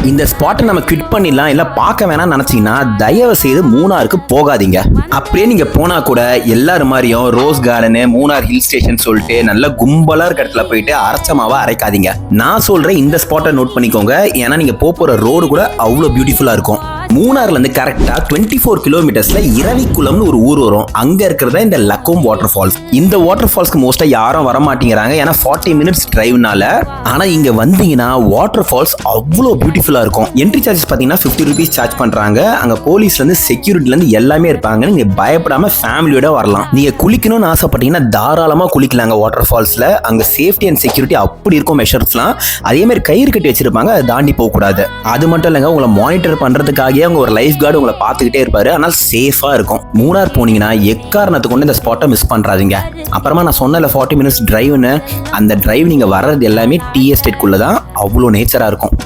இந்த ஸ்பாட்டை நம்ம குவிட் பண்ணிடலாம் இல்லை பார்க்க வேணாம்னு நினச்சிங்கன்னா தயவு செய்து மூணாருக்கு போகாதீங்க. அப்படியே நீங்கள் போனால் கூட எல்லாரும் மாதிரியும் rose garden Munnar hill station சொல்லிட்டு நல்ல கும்பலாக இருக்க இடத்துல போயிட்டு அரைச்சமாவா அரைக்காதீங்க. நான் சொல்கிறேன் இந்த ஸ்பாட்டை நோட் பண்ணிக்கோங்க. ஏன்னா நீங்கள் போகிற ரோடு கூட அவ்வளோ பியூட்டிஃபுல்லாக இருக்கும். மூணார்லேருந்து கரெக்டாக 24 கிலோமீட்டர்ஸில் இரவிக்குளம்னு ஒரு ஊர் வரும். அங்கே இருக்கிறதா இந்த லக்கோம் வாட்டர் ஃபால்ஸ். இந்த வாட்டர் ஃபால்ஸ்க்கு மோஸ்ட்டாக யாரும் வர மாட்டேங்கிறாங்க, ஏன்னா 40 மினிட்ஸ் டிரைவ்னால. ஆனால் இங்கே வந்தீங்கன்னா வாட்டர் ஃபால்ஸ் அவ்வளோ பியூட்டிஃபுல்லாக இருக்கும். என்ட்ரி சார்ஜஸ் பார்த்தீங்கன்னா 50 ருபீஸ் சார்ஜ் பண்ணுறாங்க. அங்கே போலீஸ்லேருந்து செக்யூரிட்டிலேருந்து எல்லாமே இருப்பாங்க. நீங்கள் பயப்படாமல் ஃபேமிலியோட வரலாம். நீங்கள் குளிக்கணும்னு ஆசைப்பட்டீங்கன்னா தாராளமாக குளிக்கலாங்க வாட்டர் ஃபால்ஸில். அங்கே சேஃப்டி அண்ட் செக்யூரிட்டி அப்படி இருக்கும் மெஷர்ஸ்லாம். அதேமாதிரி கயிறு கட்டி வச்சிருப்பாங்க, அதை தாண்டி போகக்கூடாது. அது மட்டும் இல்லைங்க, உங்களை மானிட்டர் பண்ணுறதுக்காக அவங்க ஒரு லைஃப் கார்டு உங்களை பார்த்துக்கிட்டே இருப்பாரு. ஆனால் சேஃபா இருக்கும். மூணார் போனீங்கன்னா எக்காரணத்தை கொண்டு இந்த ஸ்பாட்டை மிஸ் பண்றாதீங்க. அப்புறமா நான் சொன்னல 40 மினிட்ஸ் டிரைவ்னு, அந்த டிரைவ் நீங்க வர்றது எல்லாமே டீ எஸ்டேட்குள்ள தான். அவ்வளோ நேச்சரா இருக்கும்.